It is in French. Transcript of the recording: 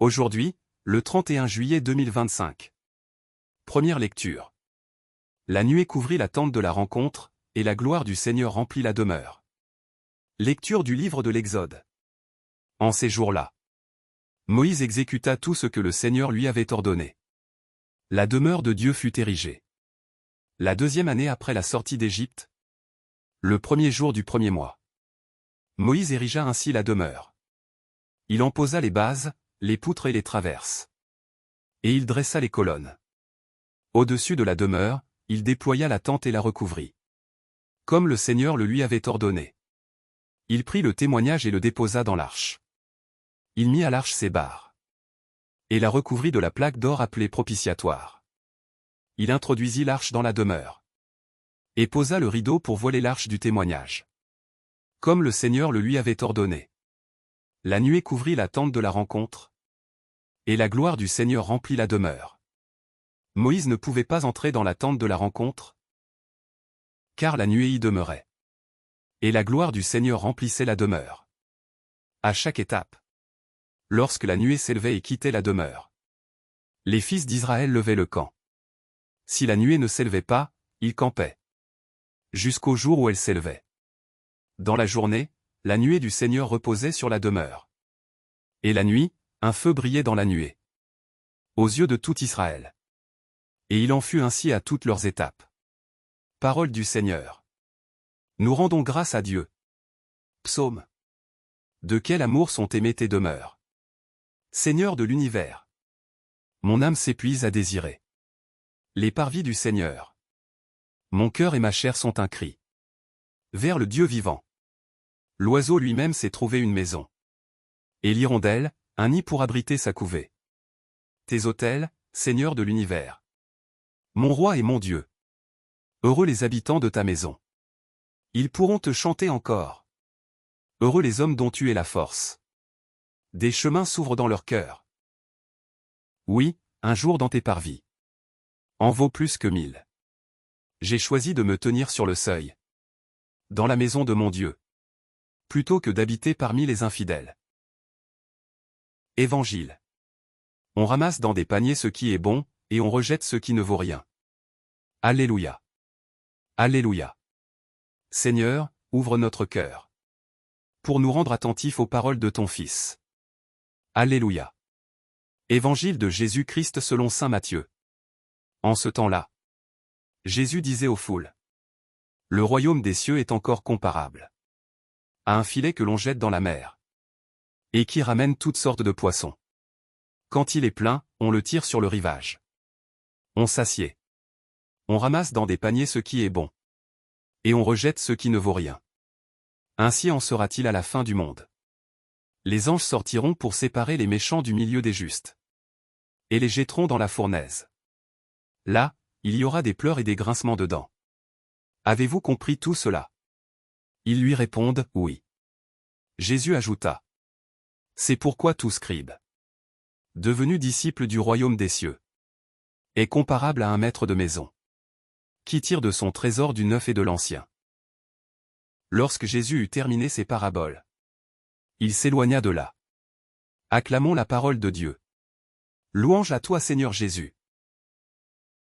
Aujourd'hui, le 31 juillet 2025. Première lecture. La nuée couvrit la tente de la rencontre, et la gloire du Seigneur remplit la demeure. Lecture du livre de l'Exode. En ces jours-là, Moïse exécuta tout ce que le Seigneur lui avait ordonné. La demeure de Dieu fut érigée. La deuxième année après la sortie d'Égypte, le premier jour du premier mois. Moïse érigea ainsi la demeure. Il en posa les bases, les poutres et les traverses. Et il dressa les colonnes. Au-dessus de la demeure, il déploya la tente et la recouvrit, comme le Seigneur le lui avait ordonné. Il prit le témoignage et le déposa dans l'arche. Il mit à l'arche ses barres, et la recouvrit de la plaque d'or appelée propitiatoire. Il introduisit l'arche dans la demeure, et posa le rideau pour voiler l'arche du témoignage, comme le Seigneur le lui avait ordonné. La nuée couvrit la tente de la rencontre, et la gloire du Seigneur remplit la demeure. Moïse ne pouvait pas entrer dans la tente de la rencontre, car la nuée y demeurait. Et la gloire du Seigneur remplissait la demeure. À chaque étape, lorsque la nuée s'élevait et quittait la demeure, les fils d'Israël levaient le camp. Si la nuée ne s'élevait pas, ils campaient, jusqu'au jour où elle s'élevait. Dans la journée, la nuée du Seigneur reposait sur la demeure. Et la nuit, un feu brillait dans la nuée, aux yeux de tout Israël. Et il en fut ainsi à toutes leurs étapes. Parole du Seigneur. Nous rendons grâce à Dieu. Psaume. De quel amour sont aimées tes demeures, Seigneur de l'univers. Mon âme s'épuise à désirer les parvis du Seigneur. Mon cœur et ma chair sont un cri vers le Dieu vivant. L'oiseau lui-même s'est trouvé une maison, et l'hirondelle, un nid pour abriter sa couvée. Tes autels, Seigneur de l'univers. Mon roi et mon Dieu. Heureux les habitants de ta maison. Ils pourront te chanter encore. Heureux les hommes dont tu es la force. Des chemins s'ouvrent dans leur cœur. Oui, un jour dans tes parvis en vaut plus que 1000. J'ai choisi de me tenir sur le seuil, dans la maison de mon Dieu, plutôt que d'habiter parmi les infidèles. Évangile. On ramasse dans des paniers ce qui est bon, et on rejette ce qui ne vaut rien. Alléluia. Alléluia. Seigneur, ouvre notre cœur, pour nous rendre attentifs aux paroles de ton Fils. Alléluia. Évangile de Jésus-Christ selon saint Matthieu. En ce temps-là, Jésus disait aux foules: le royaume des cieux est encore comparable à un filet que l'on jette dans la mer, et qui ramène toutes sortes de poissons. Quand il est plein, on le tire sur le rivage. On s'assied. On ramasse dans des paniers ce qui est bon, et on rejette ce qui ne vaut rien. Ainsi en sera-t-il à la fin du monde. Les anges sortiront pour séparer les méchants du milieu des justes, et les jetteront dans la fournaise. Là, il y aura des pleurs et des grincements de dents. Avez-vous compris tout cela? Ils lui répondent, oui. Jésus ajouta: c'est pourquoi tout scribe, devenu disciple du royaume des cieux, est comparable à un maître de maison, qui tire de son trésor du neuf et de l'ancien. Lorsque Jésus eut terminé ses paraboles, il s'éloigna de là. Acclamons la parole de Dieu. Louange à toi Seigneur Jésus.